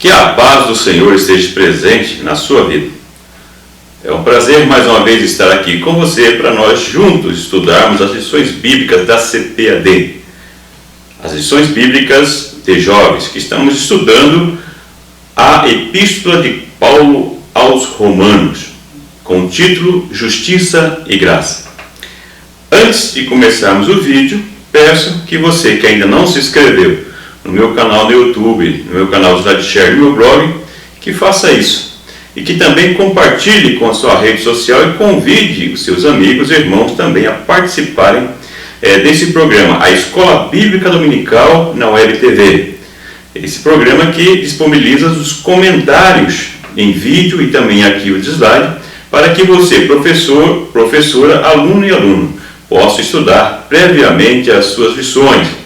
Que a paz do Senhor esteja presente na sua vida. É um prazer mais uma vez estar aqui com você para nós juntos estudarmos as lições bíblicas da CPAD. As lições bíblicas de jovens que estamos estudando a Epístola de Paulo aos Romanos, com o título Justiça e Graça. Antes de começarmos o vídeo, peço que você que ainda não se inscreveu no meu canal no YouTube, no meu canal SlideShare, no meu blog, que faça isso. E que também compartilhe com a sua rede social e convide os seus amigos e irmãos também a participarem desse programa, a Escola Bíblica Dominical na Web TV. Esse programa que disponibiliza os comentários em vídeo e também arquivo de slide, para que você, professor, professora, aluno e aluno, possa estudar previamente as suas lições.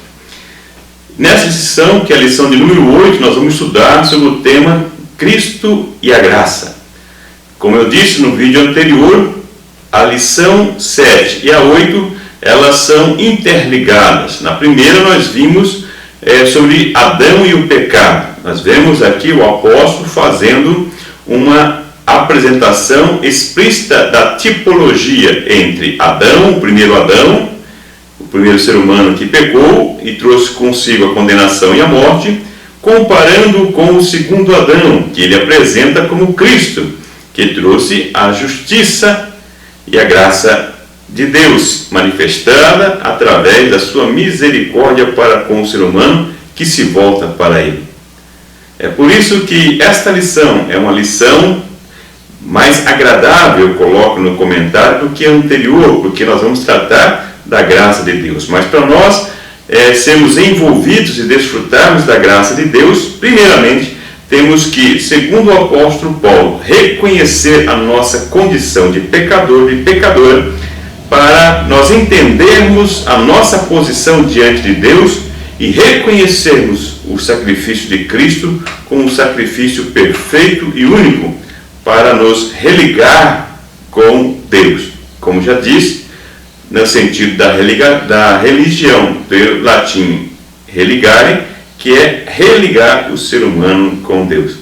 Nessa lição, que é a lição de número 8, nós vamos estudar sobre o tema Cristo e a Graça. Como eu disse no vídeo anterior, a lição 7 e a 8, elas são interligadas. Na primeira nós vimos sobre Adão e o pecado. Nós vemos aqui o apóstolo fazendo uma apresentação explícita da tipologia entre Adão, o primeiro ser humano que pecou e trouxe consigo a condenação e a morte, comparando com o segundo Adão, que ele apresenta como Cristo, que trouxe a justiça e a graça de Deus, manifestada através da sua misericórdia para com o ser humano que se volta para ele. É por isso que esta lição é uma lição mais agradável, eu coloco no comentário, do que a anterior, porque nós vamos tratar da graça de Deus. Mas para nós sermos envolvidos e desfrutarmos da graça de Deus, primeiramente temos que, segundo o apóstolo Paulo, reconhecer a nossa condição de pecador e pecadora, para nós entendermos a nossa posição diante de Deus e reconhecermos o sacrifício de Cristo como um sacrifício perfeito e único para nos religar com Deus. Como já disse, no sentido da religião, do latim religare, que é religar o ser humano com Deus.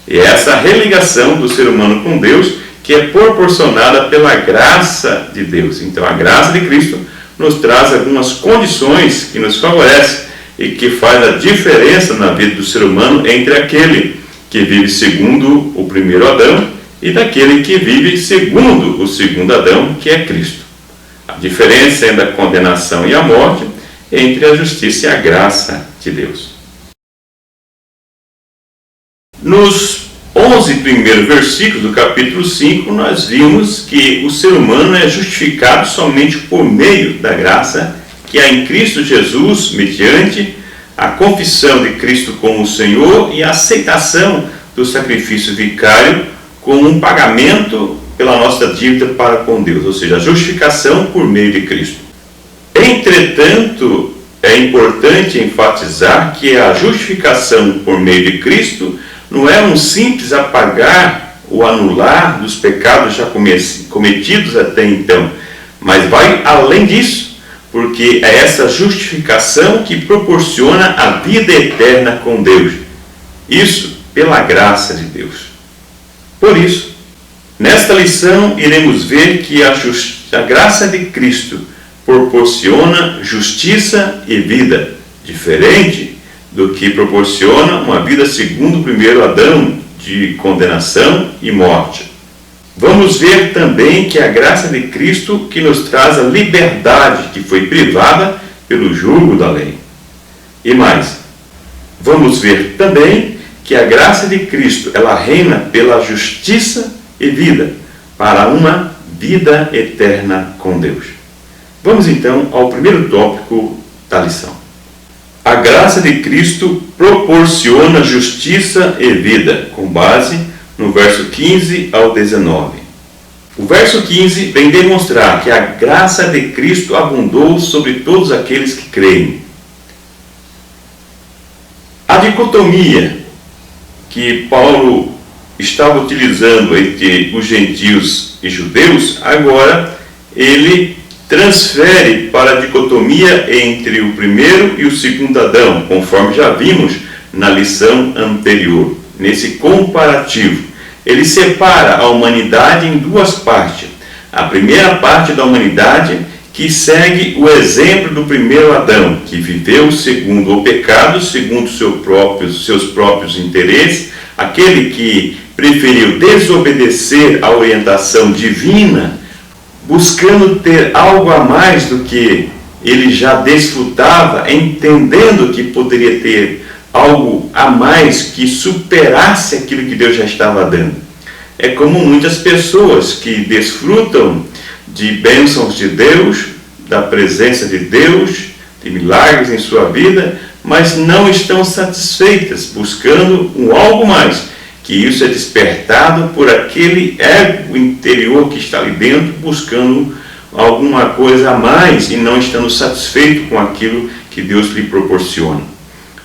E é essa religação do ser humano com Deus que é proporcionada pela graça de Deus. Então a graça de Cristo nos traz algumas condições que nos favorecem e que faz a diferença na vida do ser humano entre aquele que vive segundo o primeiro Adão e daquele que vive segundo o segundo Adão, que é Cristo. A diferença entre a condenação e a morte, entre a justiça e a graça de Deus. Nos 11 primeiros versículos do capítulo 5, nós vimos que o ser humano é justificado somente por meio da graça que há em Cristo Jesus, mediante a confissão de Cristo como o Senhor e a aceitação do sacrifício vicário como um pagamento pela nossa dívida para com Deus, ou seja, a justificação por meio de Cristo. Entretanto, é importante enfatizar que a justificação por meio de Cristo não é um simples apagar ou anular dos pecados já cometidos até então, mas vai além disso, porque é essa justificação que proporciona a vida eterna com Deus. Isso pela graça de Deus. Por isso, nesta lição, iremos ver que a graça de Cristo proporciona justiça e vida, diferente do que proporciona uma vida segundo o primeiro Adão, de condenação e morte. Vamos ver também que a graça de Cristo que nos traz a liberdade que foi privada pelo jugo da lei. E mais, vamos ver também que a graça de Cristo, ela reina pela justiça e vida, para uma vida eterna com Deus. Vamos então ao primeiro tópico da lição. A graça de Cristo proporciona justiça e vida, com base no verso 15 ao 19. O verso 15 vem demonstrar que a graça de Cristo abundou sobre todos aqueles que creem. A dicotomia que Paulo estava utilizando entre os gentios e judeus, agora ele transfere para a dicotomia entre o primeiro e o segundo Adão, conforme já vimos na lição anterior. nesse comparativo. Ele separa a humanidade em duas partes. A primeira parte da humanidade que segue o exemplo do primeiro Adão, que viveu segundo o pecado, segundo seus próprios interesses, aquele que preferiu desobedecer à orientação divina, buscando ter algo a mais do que ele já desfrutava, entendendo que poderia ter algo a mais que superasse aquilo que Deus já estava dando. É como muitas pessoas que desfrutam de bênçãos de Deus, da presença de Deus, de milagres em sua vida, mas não estão satisfeitas, buscando um algo mais, que isso é despertado por aquele ego interior que está ali dentro, buscando alguma coisa a mais e não estando satisfeito com aquilo que Deus lhe proporciona.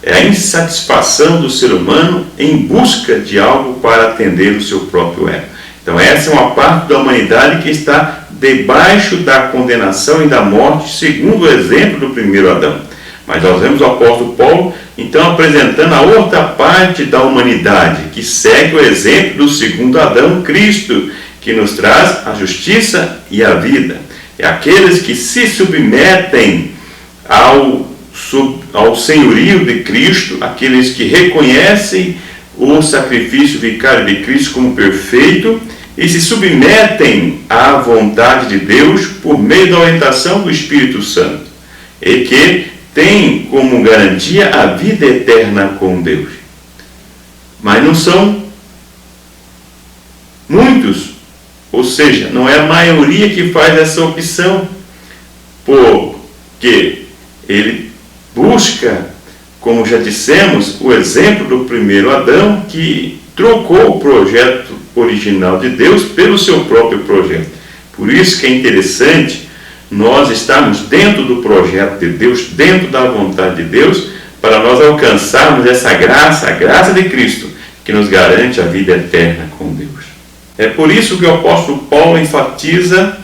É a insatisfação do ser humano em busca de algo para atender o seu próprio ego. Então essa é uma parte da humanidade que está debaixo da condenação e da morte, segundo o exemplo do primeiro Adão. Mas nós vemos o apóstolo Paulo, então, apresentando a outra parte da humanidade, que segue o exemplo do segundo Adão, Cristo, que nos traz a justiça e a vida. É aqueles que se submetem ao senhorio de Cristo, aqueles que reconhecem o sacrifício vicário de Cristo como perfeito e se submetem à vontade de Deus por meio da orientação do Espírito Santo, e que tem como garantia a vida eterna com Deus. Mas não são muitos, ou seja, não é a maioria que faz essa opção, porque ele busca, como já dissemos, o exemplo do primeiro Adão, que trocou o projeto original de Deus pelo seu próprio projeto. Por isso que é interessante nós estarmos dentro do projeto de Deus, dentro da vontade de Deus, para nós alcançarmos essa graça, a graça de Cristo, que nos garante a vida eterna com Deus. É por isso que o apóstolo Paulo enfatiza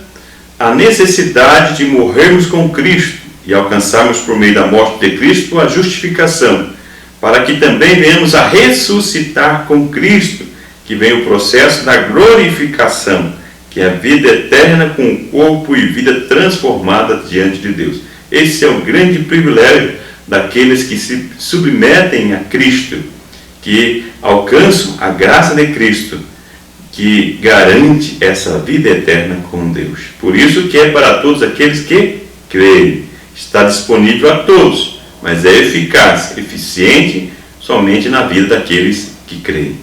a necessidade de morrermos com Cristo e alcançarmos por meio da morte de Cristo a justificação, para que também venhamos a ressuscitar com Cristo, que vem o processo da glorificação, que é a vida eterna com corpo e vida transformada diante de Deus. Esse é o grande privilégio daqueles que se submetem a Cristo, que alcançam a graça de Cristo, que garante essa vida eterna com Deus. Por isso que é para todos aqueles que creem. Está disponível a todos, mas é eficaz, eficiente somente na vida daqueles que creem.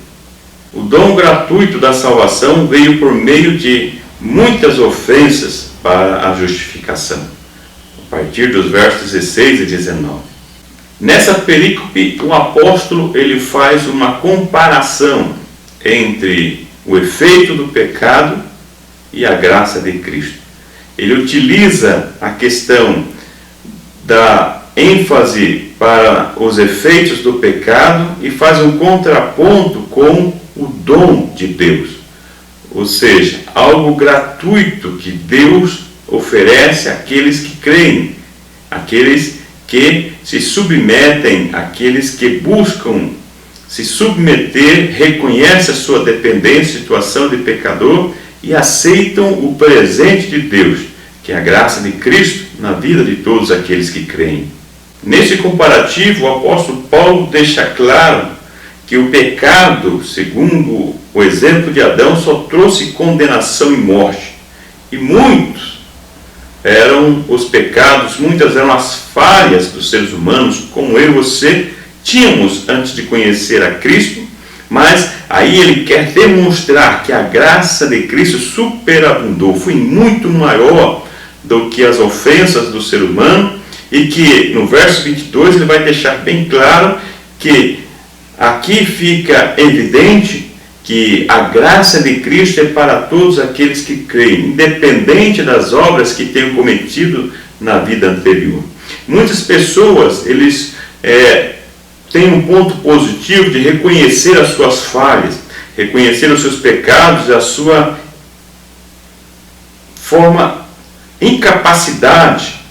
O dom gratuito da salvação veio por meio de muitas ofensas para a justificação, a partir dos versos 16 e 19. Nessa perícope, o apóstolo ele faz uma comparação entre o efeito do pecado e a graça de Cristo. Ele utiliza a questão da ênfase para os efeitos do pecado e faz um contraponto com o dom de Deus, ou seja, algo gratuito que Deus oferece àqueles que creem, àqueles que se submetem, àqueles que buscam se submeter, reconhecem a sua dependência, situação de pecador e aceitam o presente de Deus, que é a graça de Cristo na vida de todos aqueles que creem. Nesse comparativo, o apóstolo Paulo deixa claro que o pecado, segundo o exemplo de Adão, só trouxe condenação e morte. E muitos eram os pecados, muitas eram as falhas dos seres humanos, como eu e você tínhamos antes de conhecer a Cristo, mas aí ele quer demonstrar que a graça de Cristo superabundou, foi muito maior do que as ofensas do ser humano, e que no verso 22 ele vai deixar bem claro que aqui fica evidente que a graça de Cristo é para todos aqueles que creem, independente das obras que tenham cometido na vida anterior. Muitas pessoas, eles têm um ponto positivo de reconhecer as suas falhas, reconhecer os seus pecados, a sua incapacidade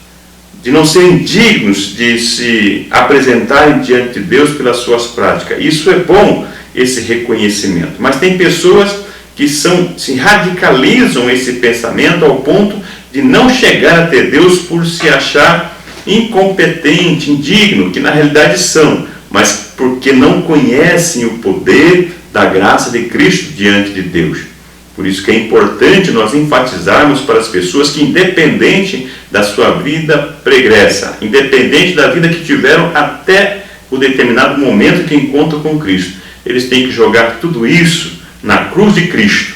de não serem dignos de se apresentarem diante de Deus pelas suas práticas. Isso é bom, esse reconhecimento. Mas tem pessoas que se radicalizam esse pensamento ao ponto de não chegar até Deus por se achar incompetente, indigno, que na realidade são, mas porque não conhecem o poder da graça de Cristo diante de Deus. Por isso que é importante nós enfatizarmos para as pessoas que, independente da sua vida pregressa, independente da vida que tiveram até o determinado momento que encontram com Cristo, eles têm que jogar tudo isso na cruz de Cristo,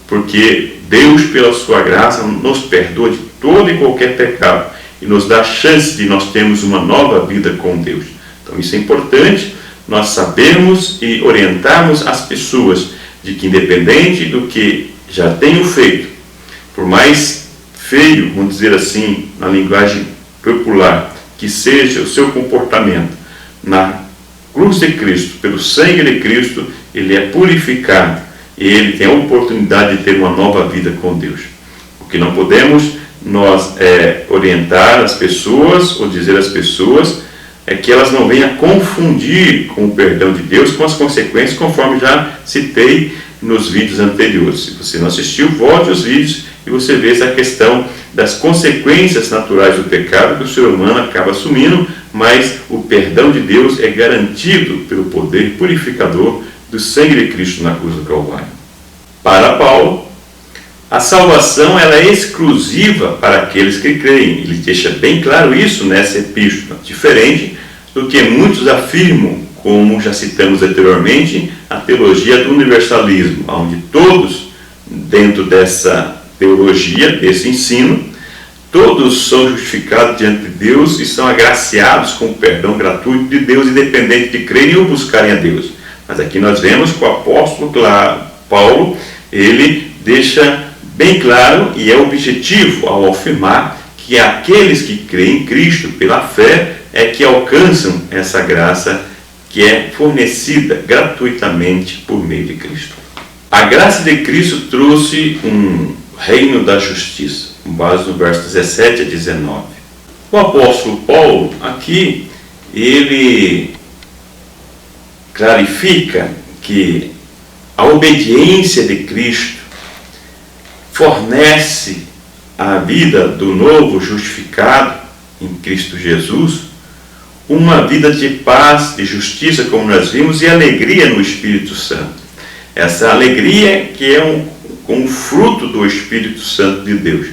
porque Deus, pela sua graça, nos perdoa de todo e qualquer pecado e nos dá a chance de nós termos uma nova vida com Deus. Então isso é importante, nós sabermos e orientarmos as pessoas de que, independente do que já tenham feito, por mais feio, vamos dizer assim, na linguagem popular, que seja o seu comportamento, na cruz de Cristo, pelo sangue de Cristo, ele é purificado e ele tem a oportunidade de ter uma nova vida com Deus. O que não podemos nós orientar as pessoas ou dizer às pessoas é que elas não venham confundir com o perdão de Deus com as consequências, conforme já citei nos vídeos anteriores. Se você não assistiu, volte aos vídeos e você vê essa questão das consequências naturais do pecado que o ser humano acaba assumindo, mas o perdão de Deus é garantido pelo poder purificador do sangue de Cristo na cruz do Calvário. Para Paulo, a salvação ela é exclusiva para aqueles que creem. Ele deixa bem claro isso nessa epístola, diferente do que muitos afirmam, como já citamos anteriormente, a teologia do universalismo, onde todos, dentro dessa teologia, desse ensino, todos são justificados diante de Deus e são agraciados com o perdão gratuito de Deus, independente de crerem ou buscarem a Deus. Mas aqui nós vemos que o apóstolo Paulo, ele deixa bem claro e é objetivo ao afirmar que aqueles que creem em Cristo pela fé é que alcançam essa graça que é fornecida gratuitamente por meio de Cristo. A graça de Cristo trouxe um reino da justiça, com base no verso 17 a 19. O apóstolo Paulo, aqui, ele clarifica que a obediência de Cristo fornece à vida do novo justificado em Cristo Jesus uma vida de paz, de justiça, como nós vimos, e alegria no Espírito Santo. Essa alegria que é um fruto do Espírito Santo de Deus.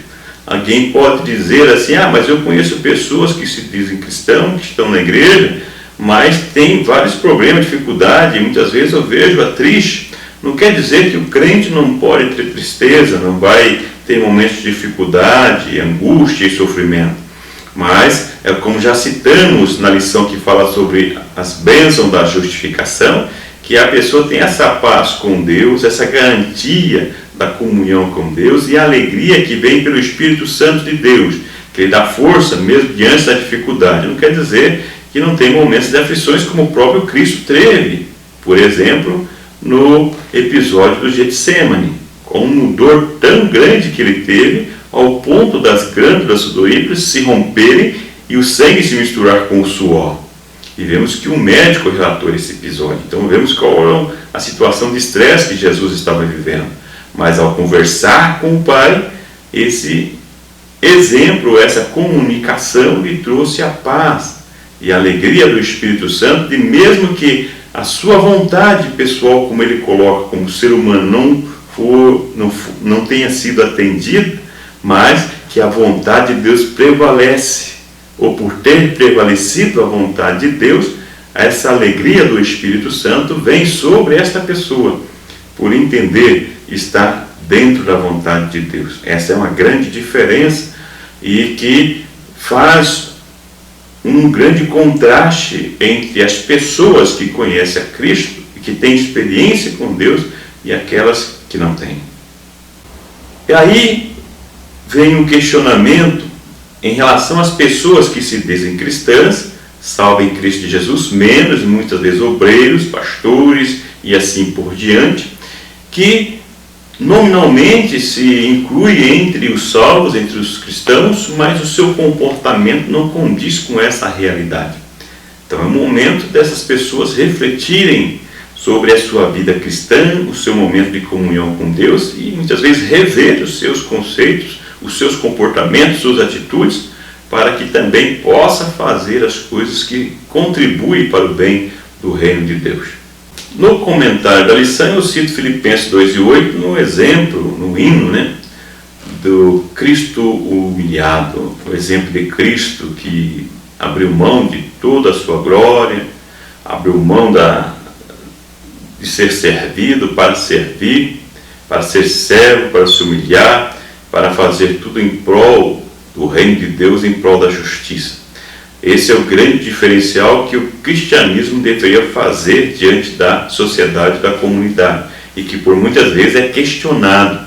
Alguém pode dizer assim, mas eu conheço pessoas que se dizem cristãos, que estão na igreja, mas tem vários problemas, dificuldade, e muitas vezes eu vejo-a triste. Não quer dizer que o crente não pode ter tristeza, não vai ter momentos de dificuldade, angústia e sofrimento. Mas, como já citamos na lição que fala sobre as bênçãos da justificação, que a pessoa tem essa paz com Deus, essa garantia da comunhão com Deus e a alegria que vem pelo Espírito Santo de Deus, que ele dá força mesmo diante da dificuldade. Não quer dizer que não tem momentos de aflições como o próprio Cristo teve, por exemplo, no episódio do Getsemane, com uma dor tão grande que ele teve, ao ponto das glândulas sudoríparas se romperem e o sangue se misturar com o suor. E vemos que um médico relatou esse episódio. Então vemos qual era a situação de estresse que Jesus estava vivendo. Mas ao conversar com o Pai, esse exemplo, essa comunicação lhe trouxe a paz e a alegria do Espírito Santo, de mesmo que a sua vontade pessoal, como ele coloca, como ser humano, não tenha sido atendida, mas que a vontade de Deus prevalece, ou por ter prevalecido a vontade de Deus, essa alegria do Espírito Santo vem sobre esta pessoa, por entender estar dentro da vontade de Deus. Essa é uma grande diferença e que faz um grande contraste entre as pessoas que conhecem a Cristo e que têm experiência com Deus e aquelas que não têm. E aí vem um questionamento em relação às pessoas que se dizem cristãs, salvo em Cristo Jesus, menos, muitas vezes obreiros, pastores e assim por diante, que nominalmente se inclui entre os salvos, entre os cristãos, mas o seu comportamento não condiz com essa realidade. Então é o momento dessas pessoas refletirem sobre a sua vida cristã, o seu momento de comunhão com Deus e muitas vezes rever os seus conceitos, os seus comportamentos, suas atitudes, para que também possa fazer as coisas que contribuem para o bem do reino de Deus. No comentário da lição eu cito Filipenses 2:8 no exemplo, no hino, do Cristo humilhado, o exemplo de Cristo que abriu mão de toda a sua glória, abriu mão de ser servido para servir, para ser servo, para se humilhar, para fazer tudo em prol do reino de Deus, em prol da justiça. Esse é o grande diferencial que o cristianismo deveria fazer diante da sociedade, da comunidade, e que por muitas vezes é questionado,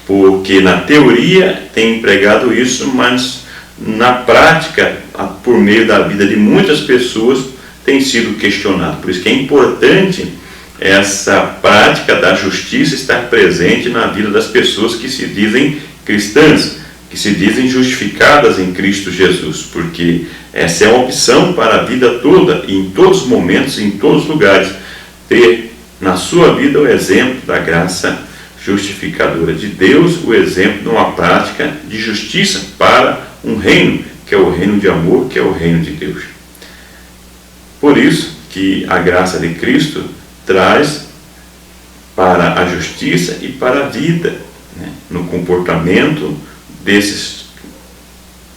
porque na teoria tem empregado isso, mas na prática, por meio da vida de muitas pessoas, tem sido questionado. Por isso que é importante essa prática da justiça estar presente na vida das pessoas que se dizem cristãs, que se dizem justificadas em Cristo Jesus, porque essa é uma opção para a vida toda, e em todos os momentos, em todos os lugares, ter na sua vida o exemplo da graça justificadora de Deus, o exemplo de uma prática de justiça para um reino, que é o reino de amor, que é o reino de Deus. Por isso que a graça de Cristo traz para a justiça e para a vida, no comportamento desses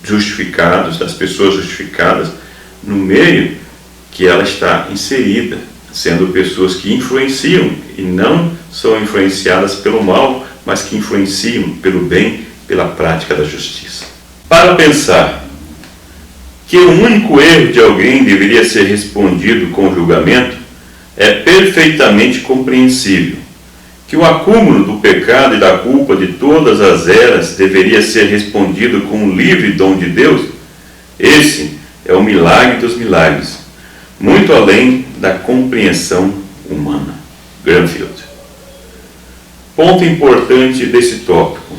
justificados, das pessoas justificadas, no meio que ela está inserida, sendo pessoas que influenciam e não são influenciadas pelo mal, mas que influenciam pelo bem, pela prática da justiça. Para pensar que o único erro de alguém deveria ser respondido com julgamento, é perfeitamente compreensível. Que o acúmulo do pecado e da culpa de todas as eras deveria ser respondido com um livre dom de Deus, esse é o milagre dos milagres, muito além da compreensão humana. Granfield. Ponto importante desse tópico.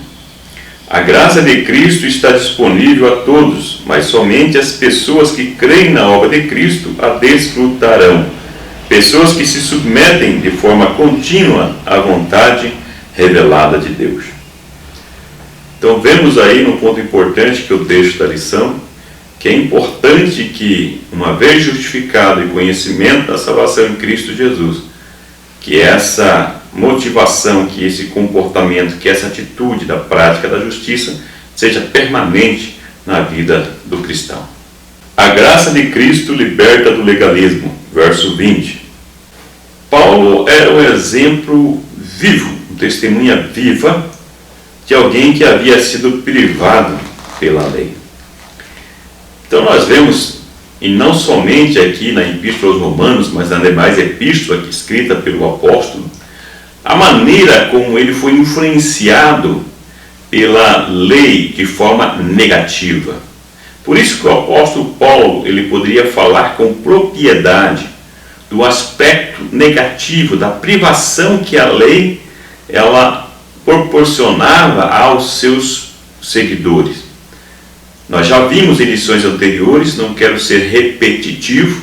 A graça de Cristo está disponível a todos, mas somente as pessoas que creem na obra de Cristo a desfrutarão. Pessoas que se submetem de forma contínua à vontade revelada de Deus. Então vemos aí no ponto importante que eu deixo da lição, que é importante que, uma vez justificado e conhecimento da salvação em Cristo Jesus, que essa motivação, que esse comportamento, que essa atitude da prática da justiça seja permanente na vida do cristão. A graça de Cristo liberta do legalismo. Verso 20. Paulo era um exemplo vivo, uma testemunha viva de alguém que havia sido privado pela lei. Então nós vemos, e não somente aqui na Epístola aos Romanos, mas na demais epístola aqui escrita pelo apóstolo, a maneira como ele foi influenciado pela lei de forma negativa. Por isso que o apóstolo Paulo ele poderia falar com propriedade do aspecto negativo, da privação que a lei ela proporcionava aos seus seguidores. Nós já vimos em lições anteriores, não quero ser repetitivo,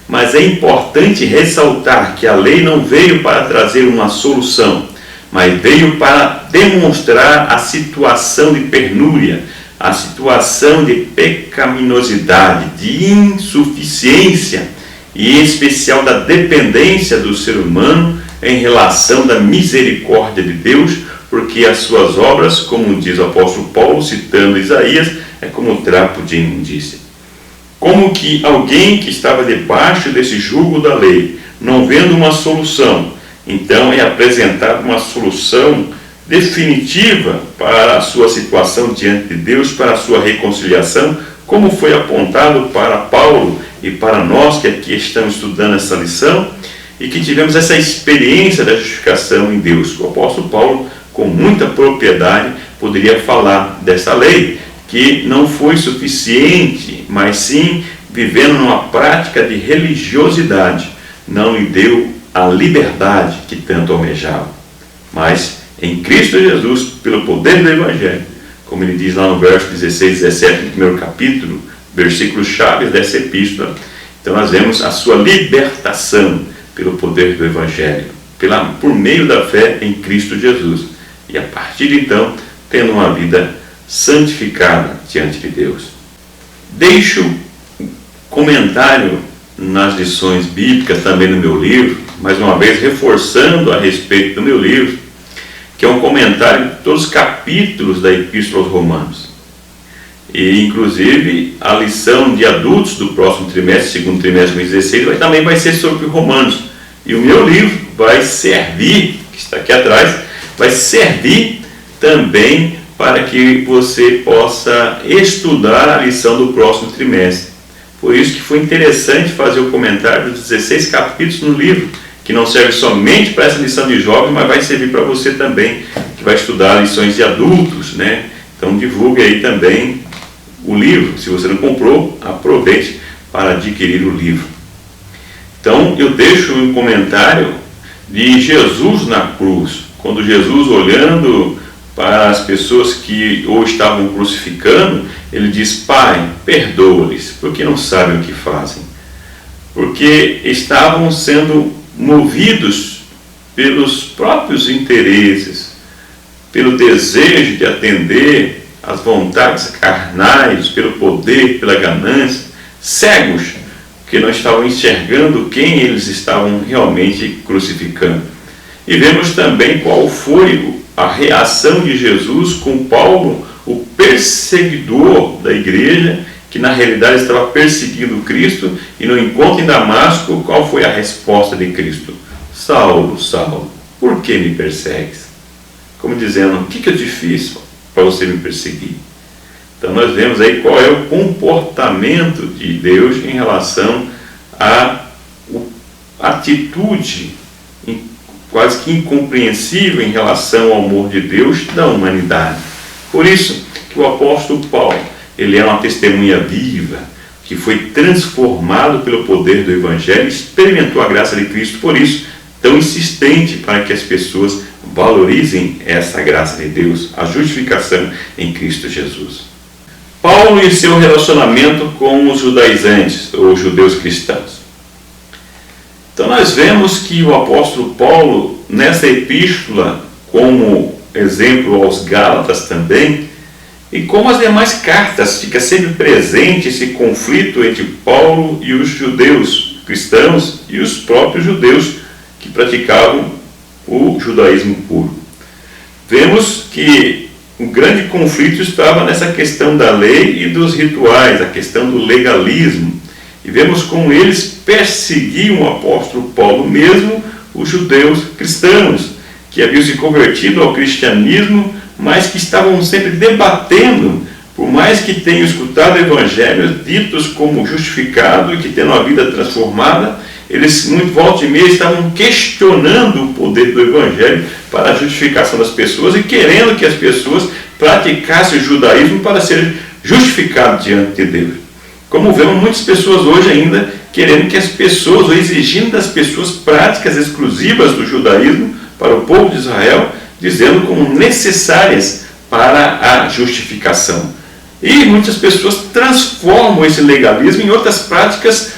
mas é importante ressaltar que a lei não veio para trazer uma solução, mas veio para demonstrar a situação de penúria, a situação de pecaminosidade, de insuficiência e em especial da dependência do ser humano em relação da misericórdia de Deus, porque as suas obras, como diz o apóstolo Paulo, citando Isaías, é como trapo de imundícia. Como que alguém que estava debaixo desse jugo da lei, não vendo uma solução, então é apresentada uma solução definitiva para a sua situação diante de Deus, para a sua reconciliação, como foi apontado para Paulo e para nós que aqui estamos estudando essa lição e que tivemos essa experiência da justificação em Deus. O apóstolo Paulo, com muita propriedade, poderia falar dessa lei, que não foi suficiente, mas sim, vivendo numa prática de religiosidade, não lhe deu a liberdade que tanto almejava. Mas em Cristo Jesus, pelo poder do Evangelho, como ele diz lá no verso 16 e 17, no primeiro capítulo, versículos chaves dessa epístola, então nós vemos a sua libertação pelo poder do Evangelho, por meio da fé em Cristo Jesus. E a partir de então, tendo uma vida santificada diante de Deus. Deixo comentário nas lições bíblicas, também no meu livro, mais uma vez reforçando a respeito do meu livro, que é um comentário de todos os capítulos da Epístola aos Romanos. E, inclusive, a lição de adultos do próximo trimestre, segundo trimestre de 2016, também vai ser sobre Romanos. E o meu livro vai servir, que está aqui atrás, vai servir também para que você possa estudar a lição do próximo trimestre. Por isso que foi interessante fazer o comentário dos 16 capítulos no livro, que não serve somente para essa lição de jovens, mas vai servir para você também, que vai estudar lições de adultos, né? Então divulgue aí também o livro. Se você não comprou, aproveite para adquirir o livro. Então eu deixo um comentário de Jesus na cruz, quando Jesus, olhando para as pessoas que o estavam crucificando, ele diz: Pai, perdoa-lhes, porque não sabem o que fazem. Porque estavam sendo movidos pelos próprios interesses, pelo desejo de atender às vontades carnais, pelo poder, pela ganância, cegos, que não estavam enxergando quem eles estavam realmente crucificando. E vemos também qual foi a reação de Jesus com Paulo, o perseguidor da igreja, que na realidade estava perseguindo Cristo, e no encontro em Damasco, qual foi a resposta de Cristo? Saulo, Saulo, por que me persegues? Como dizendo, o que eu te fiz para você me perseguir? Então nós vemos aí qual é o comportamento de Deus em relação à atitude quase que incompreensível em relação ao amor de Deus da humanidade. Por isso que o apóstolo Paulo, ele é uma testemunha viva, que foi transformado pelo poder do Evangelho, experimentou a graça de Cristo, por isso, tão insistente para que as pessoas valorizem essa graça de Deus, a justificação em Cristo Jesus. Paulo e seu relacionamento com os judaizantes, ou judeus cristãos. Então nós vemos que o apóstolo Paulo, nessa epístola, como exemplo aos Gálatas também, e como as demais cartas, fica sempre presente esse conflito entre Paulo e os judeus cristãos e os próprios judeus que praticavam o judaísmo puro. Vemos que o grande conflito estava nessa questão da lei e dos rituais, a questão do legalismo. E vemos como eles perseguiam o apóstolo Paulo, mesmo os judeus cristãos, que haviam se convertido ao cristianismo, mas que estavam sempre debatendo, por mais que tenham escutado evangelhos ditos como justificado e que tenham a vida transformada, eles, muito volta e meia, estavam questionando o poder do evangelho para a justificação das pessoas e querendo que as pessoas praticassem o judaísmo para serem justificados diante de Deus. Como vemos muitas pessoas hoje ainda querendo que as pessoas, ou exigindo das pessoas práticas exclusivas do judaísmo para o povo de Israel, dizendo como necessárias para a justificação. E muitas pessoas transformam esse legalismo em outras práticas,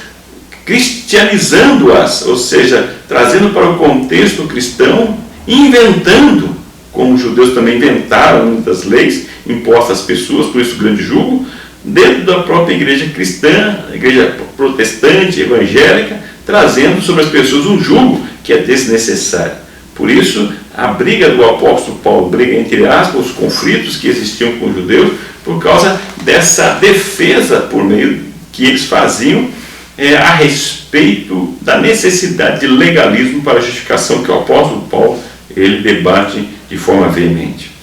cristianizando-as, ou seja, trazendo para o contexto cristão, inventando, como os judeus também inventaram muitas leis impostas às pessoas, por isso o grande jugo, dentro da própria igreja cristã, a igreja protestante, evangélica, trazendo sobre as pessoas um jugo que é desnecessário. Por isso, a briga do apóstolo Paulo, briga entre aspas, os conflitos que existiam com os judeus, por causa dessa defesa por meio que eles faziam a respeito da necessidade de legalismo para a justificação que o apóstolo Paulo ele debate de forma veemente.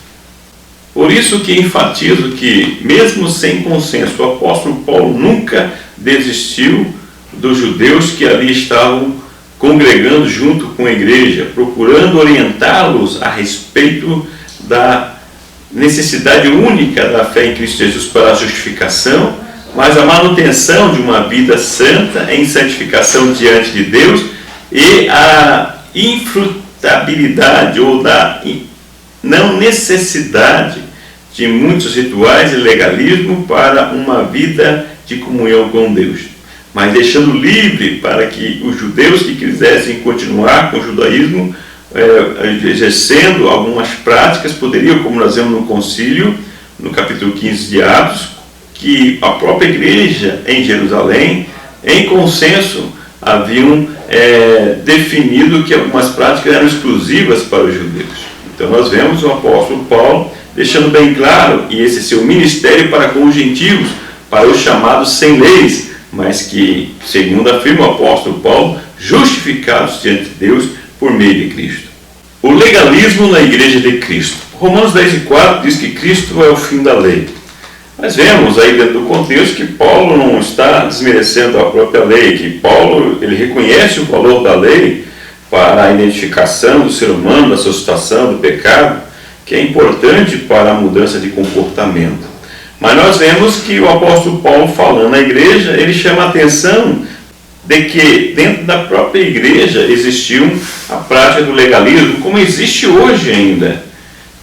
Por isso que enfatizo que, mesmo sem consenso, o apóstolo Paulo nunca desistiu dos judeus que ali estavam congregando junto com a igreja, procurando orientá-los a respeito da necessidade única da fé em Cristo Jesus para a justificação, mas a manutenção de uma vida santa em santificação diante de Deus e a infrutabilidade ou da não necessidade de muitos rituais e legalismo para uma vida de comunhão com Deus. mas deixando livre para que os judeus que quisessem continuar com o judaísmo, exercendo algumas práticas, poderiam, como nós vemos no concílio, no capítulo 15 de Atos, que a própria igreja em Jerusalém, em consenso, haviam definido que algumas práticas eram exclusivas para os judeus. Então nós vemos o apóstolo Paulo deixando bem claro, e esse seu ministério para com os gentios, para os chamados sem leis, mas que, segundo afirma o apóstolo Paulo, justificados diante de Deus por meio de Cristo. O legalismo na igreja de Cristo. Romanos 10:4 diz que Cristo é o fim da lei. Nós vemos aí dentro do contexto que Paulo não está desmerecendo a própria lei, que Paulo ele reconhece o valor da lei para a identificação do ser humano, da sua situação, do pecado, que é importante para a mudança de comportamento. Mas nós vemos que o apóstolo Paulo, falando na igreja, ele chama a atenção de que dentro da própria igreja existiu a prática do legalismo, como existe hoje ainda.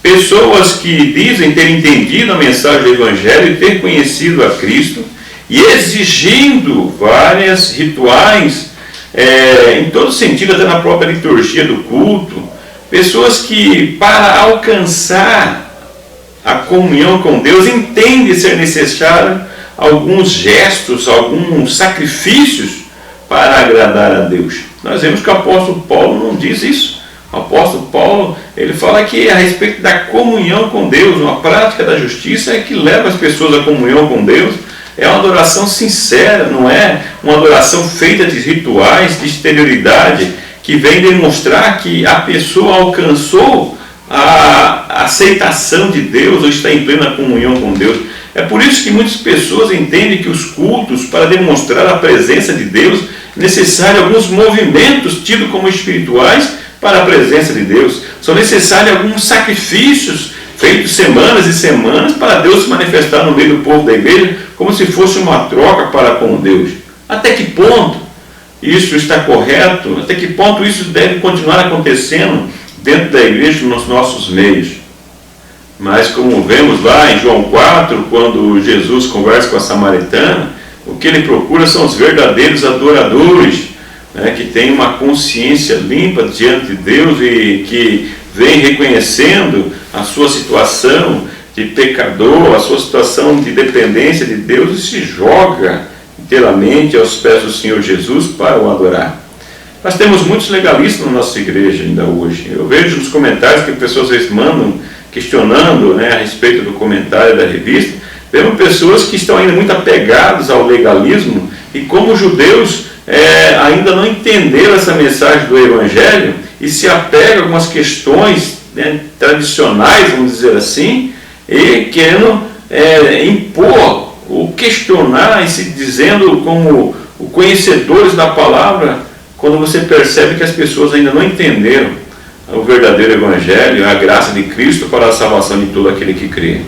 Pessoas que dizem ter entendido a mensagem do Evangelho e ter conhecido a Cristo, e exigindo vários rituais, em todo sentido, até na própria liturgia do culto, pessoas que, para alcançar a comunhão com Deus, entendem ser necessário alguns gestos, alguns sacrifícios para agradar a Deus. Nós vemos que o apóstolo Paulo não diz isso. O apóstolo Paulo, ele fala que a respeito da comunhão com Deus, uma prática da justiça é que leva as pessoas à comunhão com Deus. É uma adoração sincera, não é uma adoração feita de rituais, de exterioridade, que vem demonstrar que a pessoa alcançou a aceitação de Deus ou está em plena comunhão com Deus. É por isso que muitas pessoas entendem que os cultos, para demonstrar a presença de Deus, é necessário alguns movimentos tidos como espirituais para a presença de Deus. São necessários alguns sacrifícios feitos semanas e semanas para Deus se manifestar no meio do povo da igreja, como se fosse uma troca para com Deus. Até que ponto isso está correto? Até que ponto isso deve continuar acontecendo dentro da igreja, nos nossos meios? Mas como vemos lá em João 4, quando Jesus conversa com a samaritana, o que ele procura são os verdadeiros adoradores, que têm uma consciência limpa diante de Deus e que vem reconhecendo a sua situação de pecador, a sua situação de dependência de Deus, e se joga inteiramente aos pés do Senhor Jesus para o adorar. Nós temos muitos legalistas na nossa igreja ainda hoje. Eu vejo nos comentários que pessoas às vezes mandam questionando a respeito do comentário da revista. Vemos pessoas que estão ainda muito apegadas ao legalismo, e como judeus ainda não entenderam essa mensagem do Evangelho e se apegam a algumas questões tradicionais, vamos dizer assim, e querendo impor ou questionar e se dizendo como conhecedores da palavra, quando você percebe que as pessoas ainda não entenderam o verdadeiro Evangelho, a graça de Cristo para a salvação de todo aquele que crê.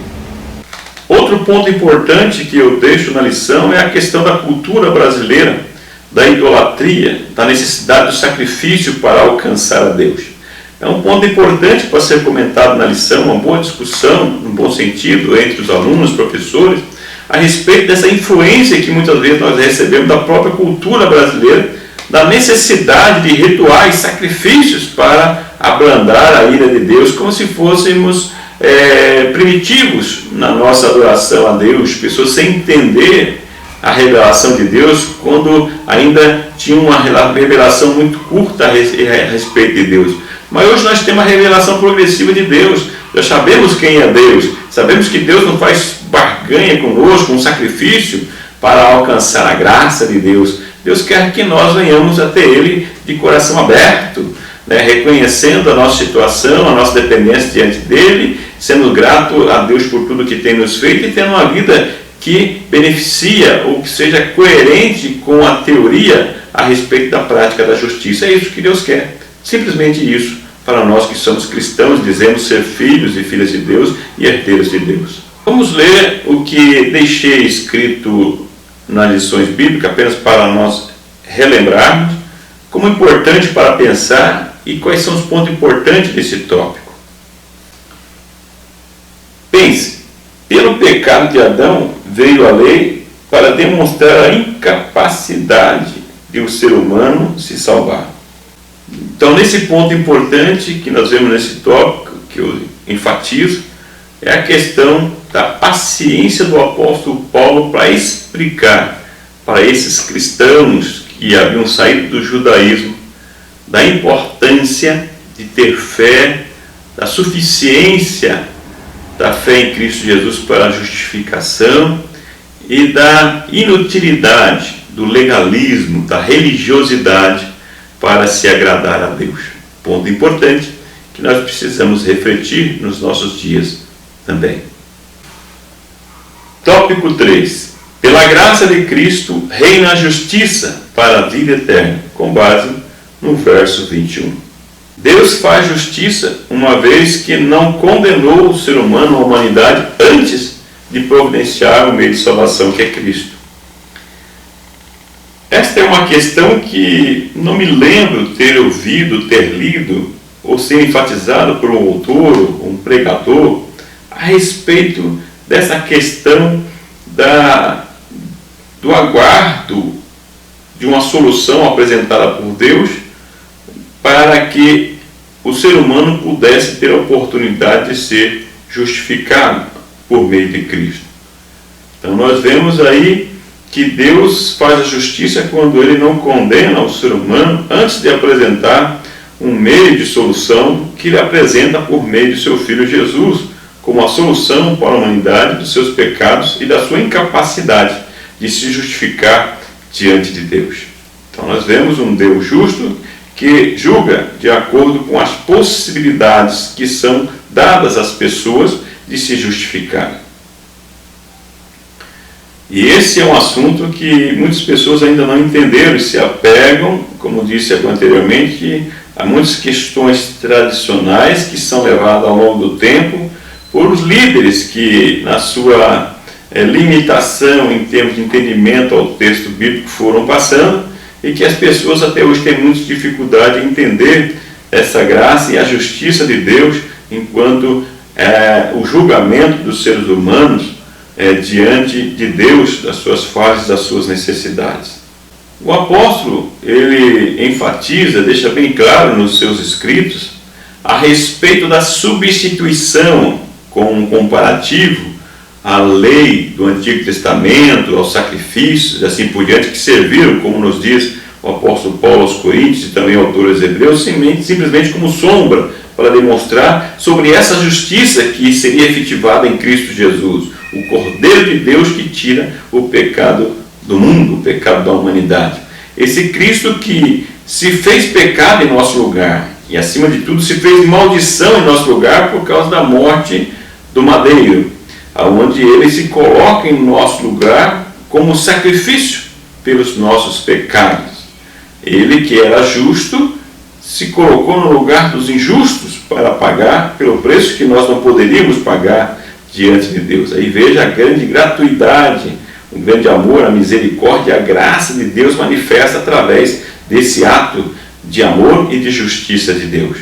Outro ponto importante que eu deixo na lição é a questão da cultura brasileira, da idolatria, da necessidade do sacrifício para alcançar a Deus. É um ponto importante para ser comentado na lição, uma boa discussão, no bom sentido, entre os alunos, professores, a respeito dessa influência que muitas vezes nós recebemos da própria cultura brasileira, da necessidade de rituais, sacrifícios para abrandar a ira de Deus, como se fôssemos primitivos na nossa adoração a Deus, pessoas sem entender a revelação de Deus, quando ainda tinha uma revelação muito curta a respeito de Deus. Mas hoje nós temos a revelação progressiva de Deus, já sabemos quem é Deus, sabemos que Deus não faz barganha conosco, um sacrifício para alcançar a graça de Deus. Deus quer que nós venhamos até Ele de coração aberto, reconhecendo a nossa situação, a nossa dependência diante dEle, sendo grato a Deus por tudo que tem nos feito e tendo uma vida que beneficia ou que seja coerente com a teoria a respeito da prática da justiça. É isso que Deus quer, simplesmente isso, para nós que somos cristãos, dizemos ser filhos e filhas de Deus e herdeiros de Deus. Vamos ler o que deixei escrito nas lições bíblicas, apenas para nós relembrarmos como importante para pensar e quais são os pontos importantes desse tópico. Pense, pelo pecado de Adão veio a lei para demonstrar a incapacidade de o ser humano se salvar. Então, nesse ponto importante que nós vemos nesse tópico, que eu enfatizo, é a questão da paciência do apóstolo Paulo para explicar para esses cristãos que haviam saído do judaísmo da importância de ter fé, da suficiência da fé em Cristo Jesus para a justificação e da inutilidade do legalismo, da religiosidade para se agradar a Deus. Ponto importante que nós precisamos refletir nos nossos dias também. Tópico 3. Pela graça de Cristo reina a justiça para a vida eterna, com base no verso 21. Deus faz justiça uma vez que não condenou o ser humano, a humanidade, antes de providenciar o meio de salvação que é Cristo. Esta é uma questão que não me lembro ter ouvido, ter lido, ou ser enfatizado por um autor, um pregador, a respeito dessa questão do aguardo de uma solução apresentada por Deus para que o ser humano pudesse ter a oportunidade de ser justificado por meio de Cristo. Então nós vemos aí que Deus faz a justiça quando Ele não condena o ser humano antes de apresentar um meio de solução que Ele apresenta por meio de seu Filho Jesus, como a solução para a humanidade dos seus pecados e da sua incapacidade de se justificar diante de Deus. Então nós vemos um Deus justo que julga de acordo com as possibilidades que são dadas às pessoas de se justificarem. E esse é um assunto que muitas pessoas ainda não entenderam e se apegam, como disse anteriormente, a muitas questões tradicionais que são levadas ao longo do tempo por os líderes que, na sua limitação em termos de entendimento ao texto bíblico, foram passando e que as pessoas até hoje têm muita dificuldade em entender essa graça e a justiça de Deus enquanto o julgamento dos seres humanos diante de Deus, das suas fases, das suas necessidades. O apóstolo, ele enfatiza, deixa bem claro nos seus escritos, a respeito da substituição com um comparativo à lei do Antigo Testamento, aos sacrifícios e assim por diante, que serviram, como nos diz o apóstolo Paulo aos Coríntios e também autores hebreus, simplesmente como sombra para demonstrar sobre essa justiça que seria efetivada em Cristo Jesus, o Cordeiro de Deus que tira o pecado do mundo, o pecado da humanidade. Esse Cristo que se fez pecado em nosso lugar e, acima de tudo, se fez maldição em nosso lugar por causa da morte do madeiro, onde ele se coloca em nosso lugar como sacrifício pelos nossos pecados. Ele que era justo se colocou no lugar dos injustos para pagar pelo preço que nós não poderíamos pagar diante de Deus. Aí veja a grande gratuidade, o grande amor, a misericórdia, a graça de Deus manifesta através desse ato de amor e de justiça de Deus.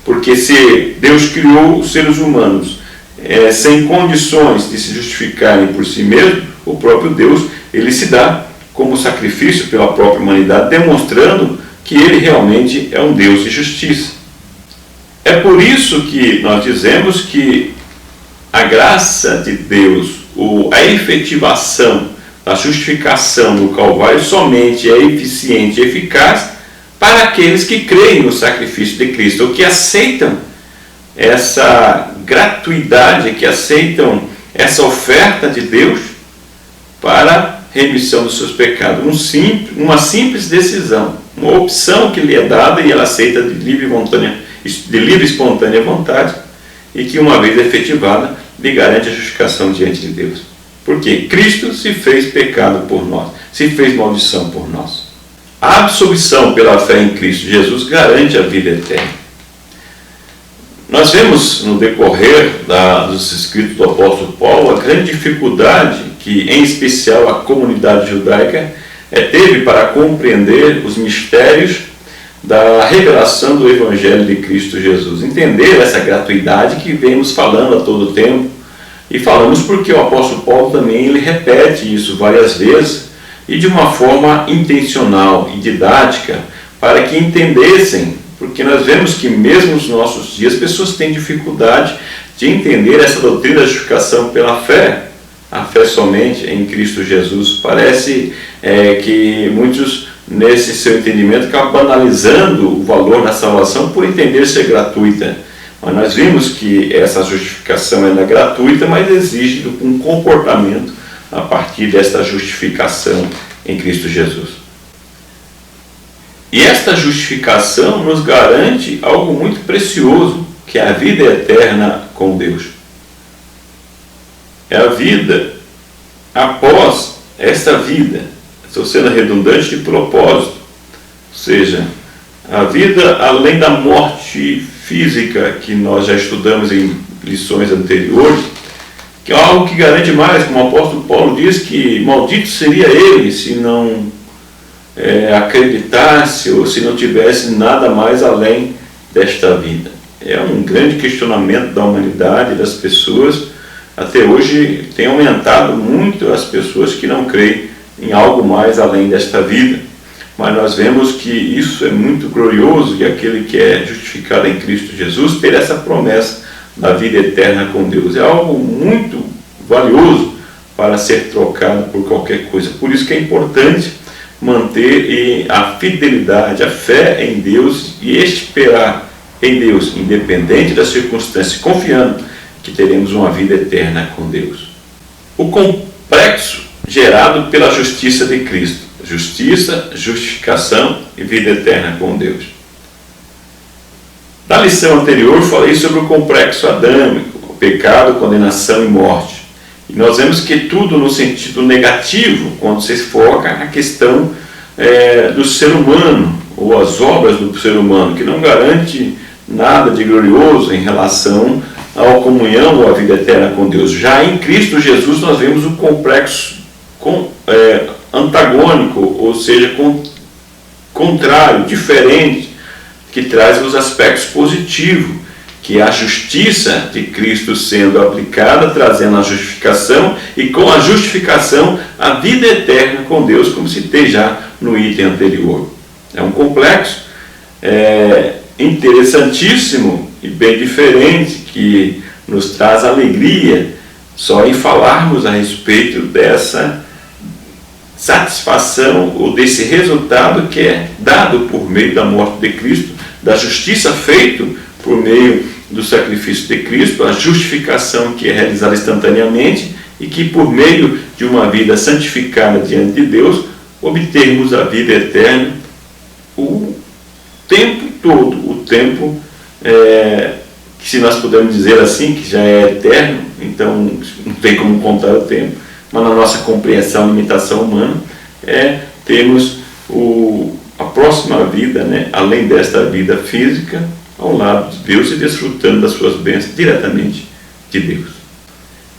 Porque se Deus criou os seres humanos sem condições de se justificarem por si mesmo, o próprio Deus, ele se dá como sacrifício pela própria humanidade, demonstrando que ele realmente é um Deus de justiça. É por isso que nós dizemos que a graça de Deus, a efetivação da justificação no Calvário somente é eficiente e eficaz para aqueles que creem no sacrifício de Cristo, ou que aceitam essa gratuidade, que aceitam essa oferta de Deus para remissão dos seus pecados. Uma simples decisão, uma opção que lhe é dada e ela aceita de livre e espontânea vontade, e que, uma vez efetivada, lhe garante a justificação diante de Deus. Porque Cristo se fez pecado por nós, se fez maldição por nós. A absolvição pela fé em Cristo Jesus garante a vida eterna. Nós vemos no decorrer dos escritos do apóstolo Paulo a grande dificuldade que, em especial, a comunidade judaica teve para compreender os mistérios da revelação do Evangelho de Cristo Jesus. Entender essa gratuidade que vemos falando a todo tempo E falamos porque o apóstolo Paulo também ele repete isso várias vezes e de uma forma intencional e didática para que entendessem, porque nós vemos que mesmo nos nossos dias pessoas têm dificuldade de entender essa doutrina da justificação pela fé, a fé somente em Cristo Jesus. Parece que muitos nesse seu entendimento acabam banalizando o valor da salvação por entender ser gratuita. Mas nós vimos que essa justificação é gratuita, mas exige um comportamento a partir desta justificação em Cristo Jesus. E esta justificação nos garante algo muito precioso, que é a vida eterna com Deus. É a vida após esta vida. Estou sendo redundante de propósito. Ou seja, a vida além da morte física, que nós já estudamos em lições anteriores, que é algo que garante mais, como o apóstolo Paulo diz, que maldito seria ele se não acreditasse ou se não tivesse nada mais além desta vida. É um grande questionamento da humanidade, das pessoas. Até hoje tem aumentado muito as pessoas que não creem em algo mais além desta vida. Mas nós vemos que isso é muito glorioso, e aquele que é justificado em Cristo Jesus ter essa promessa da vida eterna com Deus. É algo muito valioso para ser trocado por qualquer coisa. Por isso que é importante manter a fidelidade, a fé em Deus e esperar em Deus, independente das circunstâncias, confiando que teremos uma vida eterna com Deus. O complexo gerado pela justiça de Cristo. Justiça, justificação e vida eterna com Deus. Na lição anterior falei sobre o complexo adâmico, o pecado, condenação e morte. E nós vemos que tudo no sentido negativo, quando se foca na questão do ser humano, ou as obras do ser humano, que não garante nada de glorioso em relação à comunhão ou à vida eterna com Deus. Já em Cristo Jesus nós vemos o complexo antagônico, ou seja, contrário, diferente, que traz os aspectos positivos, que é a justiça de Cristo sendo aplicada, trazendo a justificação, e com a justificação a vida eterna com Deus, como citei já no item anterior. É um complexo interessantíssimo e bem diferente, que nos traz alegria só em falarmos a respeito dessa satisfação ou desse resultado que é dado por meio da morte de Cristo, da justiça feita por meio do sacrifício de Cristo, a justificação que é realizada instantaneamente e que por meio de uma vida santificada diante de Deus obtermos a vida eterna o tempo todo, o tempo que, se nós pudermos dizer assim, que já é eterno, então não tem como contar o tempo, mas na nossa compreensão, limitação humana, temos a próxima vida, além desta vida física, ao lado de Deus e desfrutando das suas bênçãos diretamente de Deus.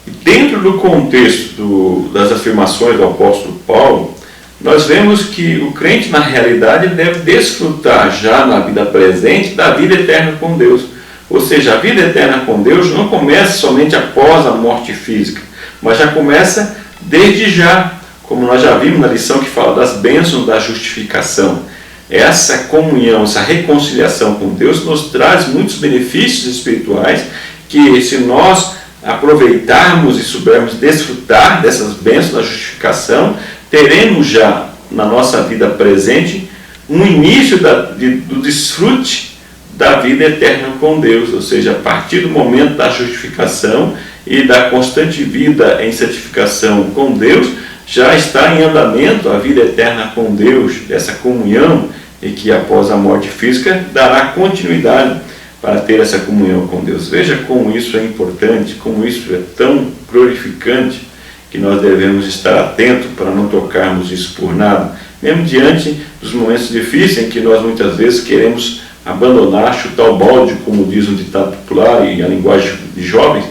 E dentro do contexto das afirmações do apóstolo Paulo, nós vemos que o crente, na realidade, deve desfrutar já na vida presente da vida eterna com Deus. Ou seja, a vida eterna com Deus não começa somente após a morte física, mas já começa desde já, como nós já vimos na lição que fala das bênçãos da justificação. Essa comunhão, essa reconciliação com Deus nos traz muitos benefícios espirituais que, se nós aproveitarmos e soubermos desfrutar dessas bênçãos da justificação, teremos já na nossa vida presente um início do desfrute da vida eterna com Deus, ou seja, a partir do momento da justificação e da constante vida em santificação com Deus, já está em andamento a vida eterna com Deus, essa comunhão, e que após a morte física dará continuidade para ter essa comunhão com Deus. Veja como isso é importante, como isso é tão glorificante, que nós devemos estar atentos para não tocarmos isso por nada, mesmo diante dos momentos difíceis em que nós muitas vezes queremos abandonar, chutar o balde, como diz um ditado popular e a linguagem de jovens,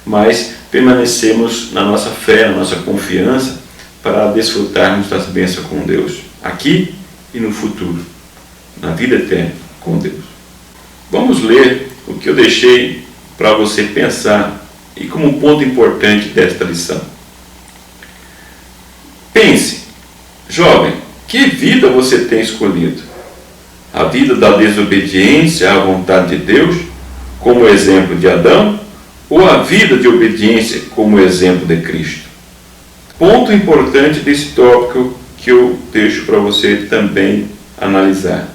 mas permanecemos na nossa fé, na nossa confiança, para desfrutarmos das bênçãos com Deus, aqui e no futuro, na vida eterna com Deus. Vamos ler o que eu deixei para você pensar e como um ponto importante desta lição. Pense, jovem, que vida você tem escolhido? A vida da desobediência à vontade de Deus, como exemplo de Adão, ou a vida de obediência como exemplo de Cristo? Ponto importante desse tópico que eu deixo para você também analisar.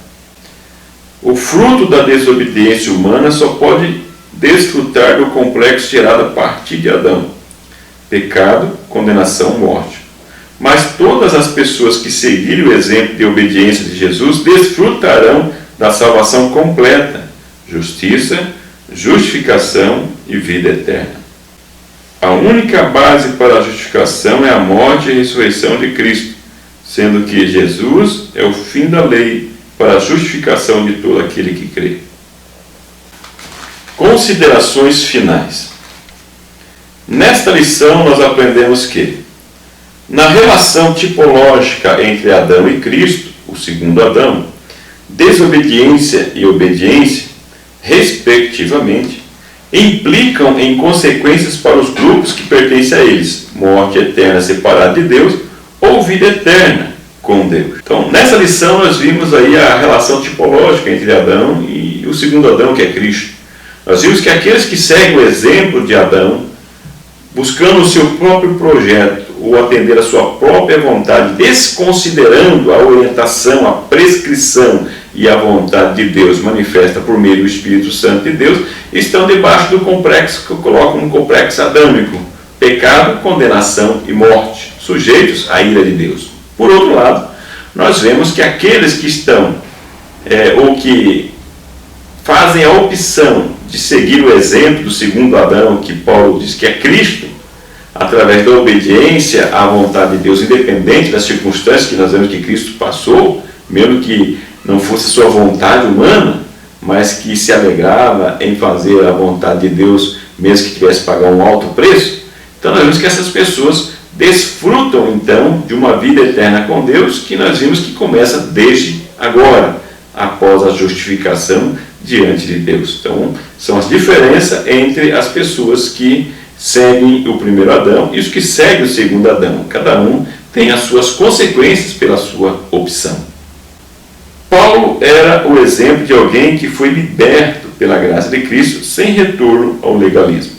O fruto da desobediência humana só pode desfrutar do complexo gerado a partir de Adão: pecado, condenação, morte. Mas todas as pessoas que seguirem o exemplo de obediência de Jesus desfrutarão da salvação completa, justiça, justificação e vida eterna. A única base para a justificação é a morte e a ressurreição de Cristo, sendo que Jesus é o fim da lei para a justificação de todo aquele que crê. Considerações finais. Nesta lição nós aprendemos que, na relação tipológica entre Adão e Cristo, o segundo Adão, desobediência e obediência, respectivamente, implicam em consequências para os grupos que pertencem a eles: morte eterna separada de Deus ou vida eterna com Deus. Então, nessa lição nós vimos aí a relação tipológica entre Adão e o segundo Adão, que é Cristo. Nós vimos que aqueles que seguem o exemplo de Adão, buscando o seu próprio projeto ou atender a sua própria vontade, desconsiderando a orientação, a prescrição e a vontade de Deus manifesta por meio do Espírito Santo de Deus, estão debaixo do complexo que eu coloco no complexo adâmico: pecado, condenação e morte, sujeitos à ira de Deus. Por outro lado, nós vemos que aqueles que estão ou que fazem a opção de seguir o exemplo do segundo Adão, que Paulo diz que é Cristo, através da obediência à vontade de Deus, independente das circunstâncias que nós vemos que Cristo passou, mesmo que não fosse sua vontade humana, mas que se alegrava em fazer a vontade de Deus, mesmo que tivesse que pagar um alto preço. Então nós vemos que essas pessoas desfrutam então de uma vida eterna com Deus, que nós vimos que começa desde agora, após a justificação diante de Deus. Então são as diferenças entre as pessoas que seguem o primeiro Adão e os que seguem o segundo Adão. Cada um tem as suas consequências pela sua opção. Paulo era o exemplo de alguém que foi liberto pela graça de Cristo sem retorno ao legalismo.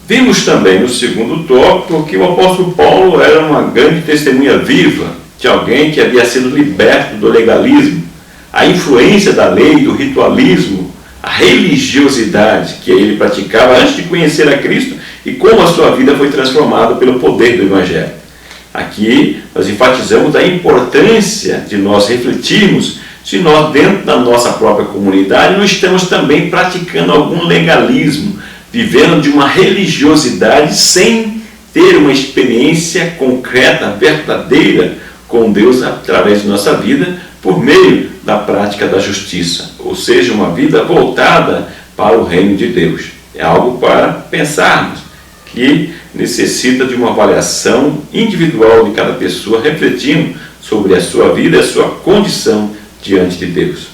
Vimos também no segundo tópico que o apóstolo Paulo era uma grande testemunha viva de alguém que havia sido liberto do legalismo, a influência da lei, do ritualismo, a religiosidade que ele praticava antes de conhecer a Cristo e como a sua vida foi transformada pelo poder do Evangelho. Aqui nós enfatizamos a importância de nós refletirmos se nós, dentro da nossa própria comunidade, não estamos também praticando algum legalismo, vivendo de uma religiosidade sem ter uma experiência concreta, verdadeira com Deus através de nossa vida, por meio da prática da justiça, ou seja, uma vida voltada para o reino de Deus. É algo para pensarmos, que necessita de uma avaliação individual de cada pessoa, refletindo sobre a sua vida e a sua condição diante de Deus.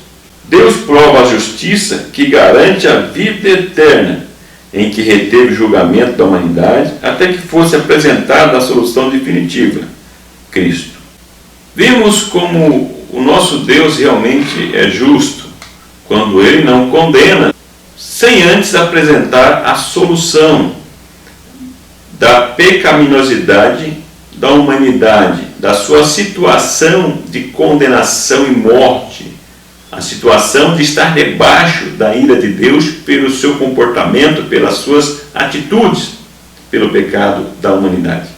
Deus prova a justiça que garante a vida eterna, em que reteve o julgamento da humanidade, até que fosse apresentada a solução definitiva: Cristo. Vimos como o nosso Deus realmente é justo, quando Ele não condena, sem antes apresentar a solução da pecaminosidade da humanidade, da sua situação de condenação e morte, a situação de estar debaixo da ira de Deus pelo seu comportamento, pelas suas atitudes, pelo pecado da humanidade.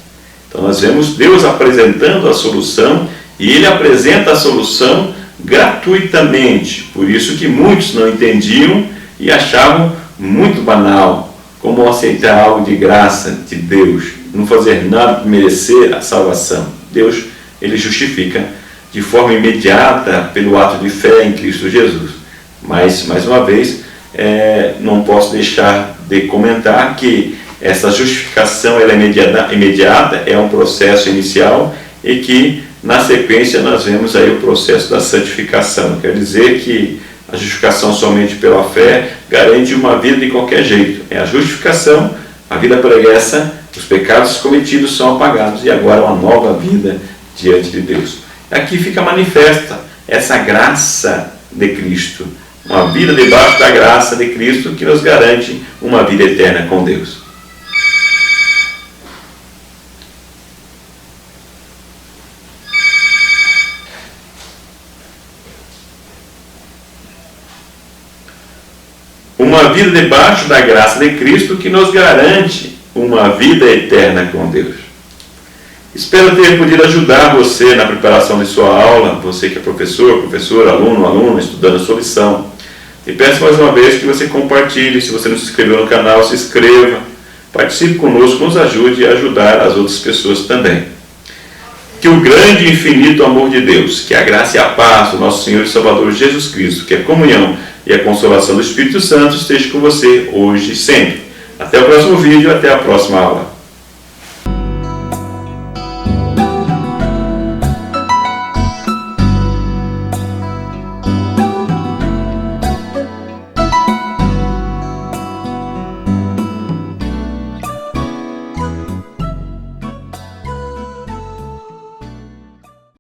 Então nós vemos Deus apresentando a solução, e Ele apresenta a solução gratuitamente. Por isso que muitos não entendiam e achavam muito banal, como aceitar algo de graça de Deus, não fazer nada para merecer a salvação. Deus, Ele justifica de forma imediata pelo ato de fé em Cristo Jesus. Mas, mais uma vez, não posso deixar de comentar que essa justificação ela é imediata, é um processo inicial, e que na sequência nós vemos aí o processo da santificação. Quer dizer que a justificação somente pela fé garante uma vida de qualquer jeito. É a justificação A vida pregressa, os pecados cometidos são apagados e agora uma nova vida diante de Deus. Aqui fica manifesta essa graça de Cristo, uma vida debaixo da graça de Cristo que nos garante uma vida eterna com Deus. Uma vida debaixo da graça de Cristo que nos garante uma vida eterna com Deus. Espero ter podido ajudar você na preparação de sua aula, você que é professor, professora, aluno, aluna, estudando a sua lição. E peço mais uma vez que você compartilhe, se você não se inscreveu no canal, se inscreva, participe conosco, nos ajude a ajudar as outras pessoas também. Que o grande e infinito amor de Deus, que a graça e a paz do nosso Senhor e Salvador Jesus Cristo, que a comunhão e a consolação do Espírito Santo esteja com você hoje e sempre. Até o próximo vídeo, até a próxima aula.